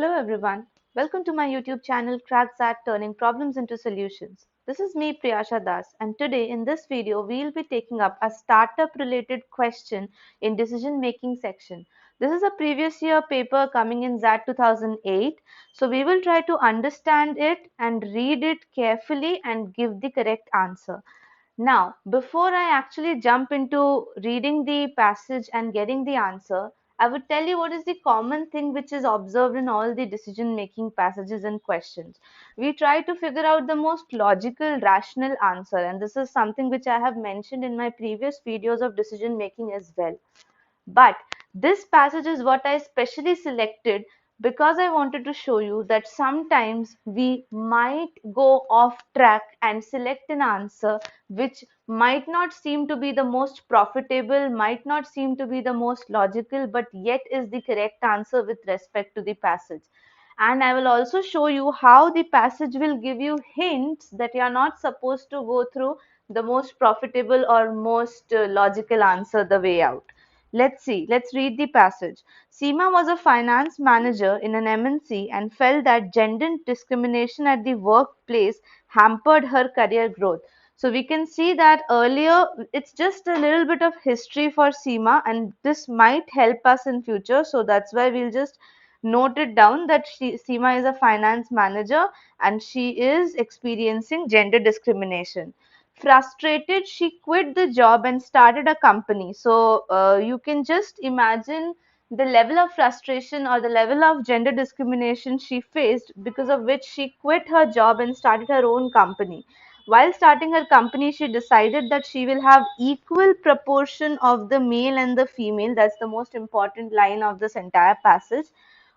Hello everyone. Welcome to my YouTube channel XAT Turning Problems into Solutions. This is me Priyasha Das, and today in this video we'll be taking up a startup related question in decision making section. This is a previous year paper coming in XAT 2008, so we will try to understand it and read it carefully and give the correct answer. Now, before I actually jump into reading the passage and getting the answer, I would tell you what is the common thing which is observed in all the decision making passages and questions. We try to figure out the most logical, rational answer, and this is something which I have mentioned in my previous videos of decision making as well. But this passage is what I specially selected because I wanted to show you that sometimes we might go off track and select an answer which might not seem to be the most profitable, might not seem to be the most logical, but yet is the correct answer with respect to the passage. And I will also show you how the passage will give you hints that you are not supposed to go through the most profitable or most logical answer the way out. Let's see, let's read the passage. Seema was a finance manager in an MNC and felt that gender discrimination at the workplace hampered her career growth. So we can see that earlier, it's just a little bit of history for Seema, and this might help us in future. So that's why we'll just note it down that Seema is a finance manager and she is experiencing gender discrimination. Frustrated, she quit the job and started a company. So you can just imagine the level of frustration or the level of gender discrimination she faced, because of which she quit her job and started her own company. While starting her company, she decided that she will have equal proportion of the male and the female. That's the most important line of this entire passage.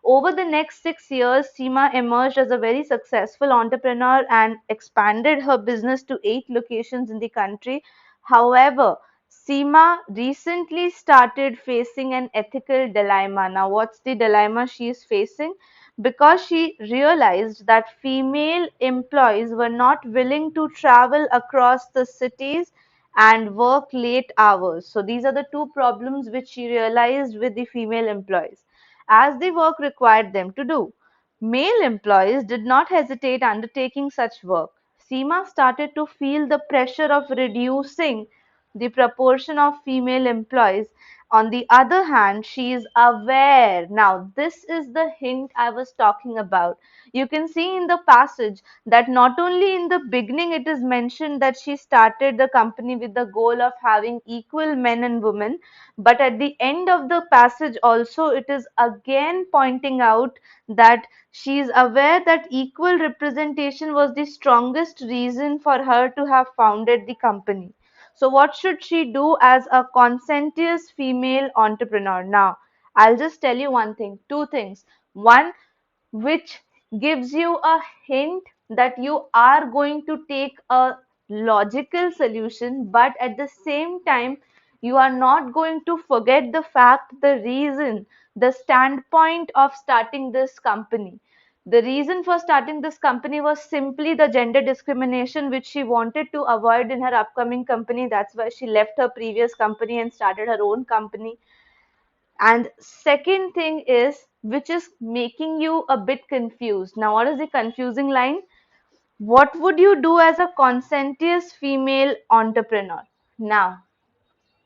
Over the next 6 years, Seema emerged as a very successful entrepreneur and expanded her business to 8 locations in the country. However, Seema recently started facing an ethical dilemma. Now, what's the dilemma she is facing? Because she realized that female employees were not willing to travel across the cities and work late hours. So, these are the two problems which she realized with the female employees as the work required them to do. Male employees did not hesitate undertaking such work. Seema started to feel the pressure of reducing the proportion of female employees. On the other hand, she is aware. Now, this is the hint I was talking about. You can see in the passage that not only in the beginning it is mentioned that she started the company with the goal of having equal men and women, but at the end of the passage also it is again pointing out that she is aware that equal representation was the strongest reason for her to have founded the company. So, what should she do as a conscientious female entrepreneur? Now, I'll just tell you one thing, two things. One, which gives you a hint that you are going to take a logical solution, but at the same time, you are not going to forget the fact, the reason, the standpoint of starting this company. The reason for starting this company was simply the gender discrimination, which she wanted to avoid in her upcoming company. That's why she left her previous company and started her own company. And second thing is, which is making you a bit confused. Now, what is the confusing line? What would you do as a conscientious female entrepreneur? Now,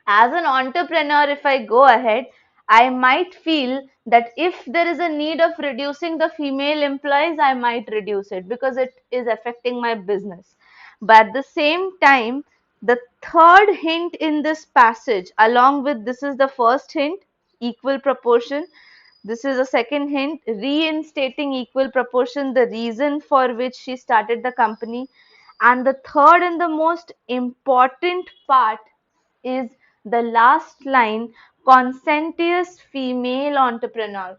as an entrepreneur, if I go ahead, I might feel that if there is a need of reducing the female employees, I might reduce it because it is affecting my business. But at the same time, the third hint in this passage, along with this is the first hint, equal proportion. This is a second hint, reinstating equal proportion, the reason for which she started the company. And the third and the most important part is the last line, conscientious female entrepreneur.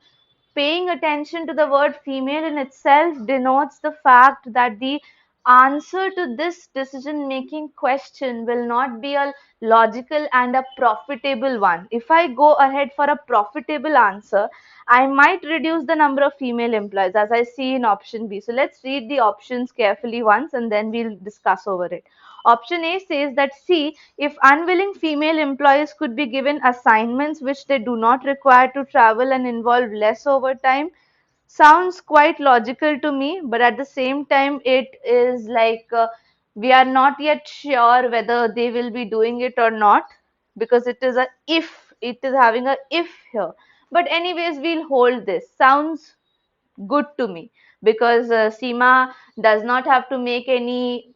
Paying attention to the word female in itself denotes the fact that the answer to this decision making question will not be a logical and a profitable one. If I go ahead for a profitable answer, I might reduce the number of female employees as I see in option B. So let's read the options carefully once and then we'll discuss over it. Option A says that C, if unwilling female employees could be given assignments which they do not require to travel and involve less overtime, Sounds quite logical to me, but at the same time, it is like we are not yet sure whether they will be doing it or not, because it is a if, it is having a if here. But anyways, we'll hold this. Sounds good to me, because Seema does not have to make any,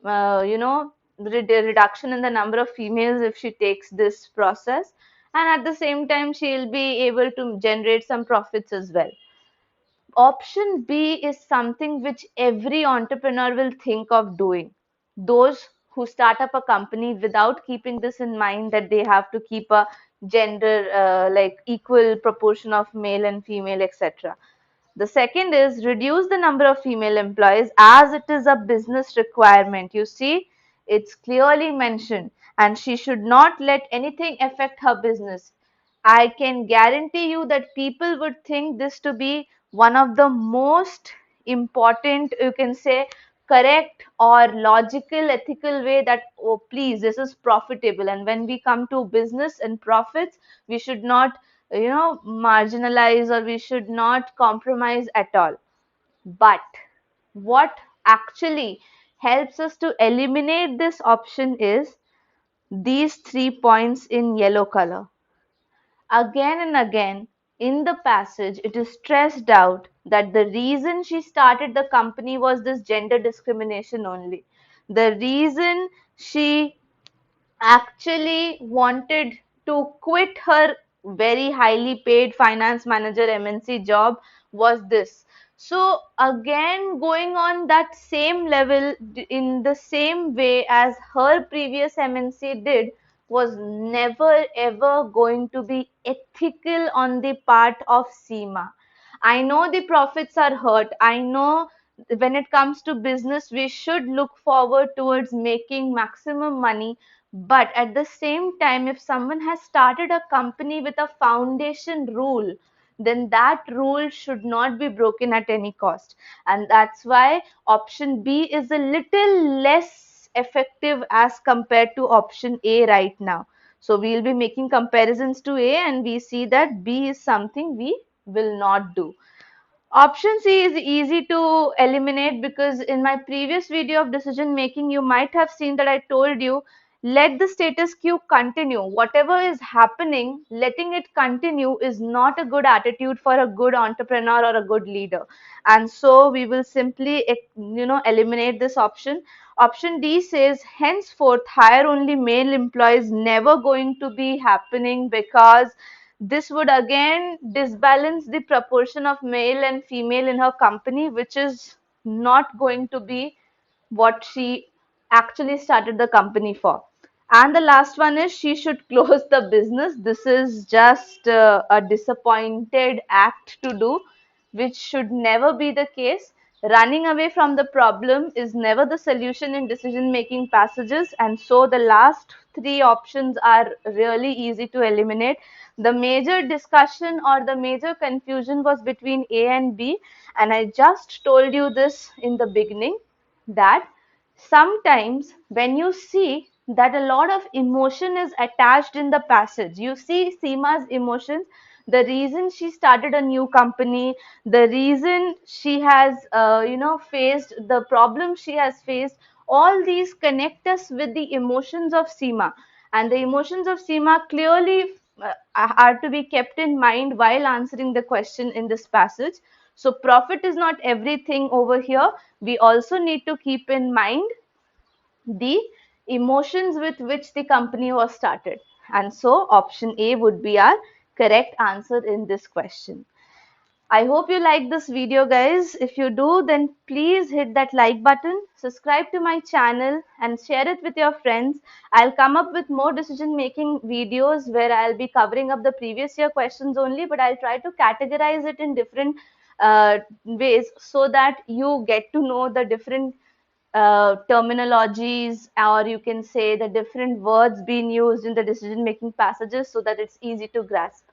reduction in the number of females if she takes this process, and at the same time, she'll be able to generate some profits as well. Option B is something which every entrepreneur will think of doing. Those who start up a company without keeping this in mind, that they have to keep a gender, like equal proportion of male and female, etc. The second is reduce the number of female employees as it is a business requirement. You see, it's clearly mentioned, and she should not let anything affect her business. I can guarantee you that people would think this to be one of the most important, you can say, correct or logical, ethical way, that, oh, please, this is profitable. And when we come to business and profits, we should not, marginalize, or we should not compromise at all. But what actually helps us to eliminate this option is these 3 points in yellow color. Again and again in the passage, it is stressed out that the reason she started the company was this gender discrimination only. The reason she actually wanted to quit her very highly paid finance manager MNC job was this. So again, going on that same level, in the same way as her previous MNC did, was never ever going to be ethical on the part of Seema. I know the profits are hurt. I know when it comes to business, we should look forward towards making maximum money. But at the same time, if someone has started a company with a foundation rule, then that rule should not be broken at any cost. And that's why option B is a little less effective as compared to option A right now. So we'll be making comparisons to A, and we see that B is something we will not do. Option C is easy to eliminate, because in my previous video of decision making, you might have seen that I told you, let the status quo continue. Whatever is happening, letting it continue is not a good attitude for a good entrepreneur or a good leader. And so we will simply, eliminate this option. Option D says, henceforth, hire only male employees, never going to be happening, because this would again disbalance the proportion of male and female in her company, which is not going to be what she actually started the company for. And the last one is she should close the business. This is just a disappointed act to do, which should never be the case. Running away from the problem is never the solution in decision making passages, and so the last three options are really easy to eliminate. The major discussion or the major confusion was between A and B, and I just told you this in the beginning, that sometimes when you see that a lot of emotion is attached in the passage, you see Seema's emotions, the reason she started a new company, the reason she has, faced the problem she has faced, all these connect us with the emotions of Seema. And the emotions of Seema clearly are to be kept in mind while answering the question in this passage. So profit is not everything over here. We also need to keep in mind the emotions with which the company was started. And so option A would be our correct answer in this question. I hope you like this video, guys. If you do, then please hit that like button, subscribe to my channel, and share it with your friends. I'll come up with more decision making videos where I'll be covering up the previous year questions only, but I'll try to categorize it in different ways, so that you get to know the different terminologies, or you can say the different words being used in the decision making passages, so that it's easy to grasp.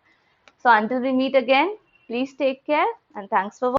So until we meet again, please take care, and thanks for watching.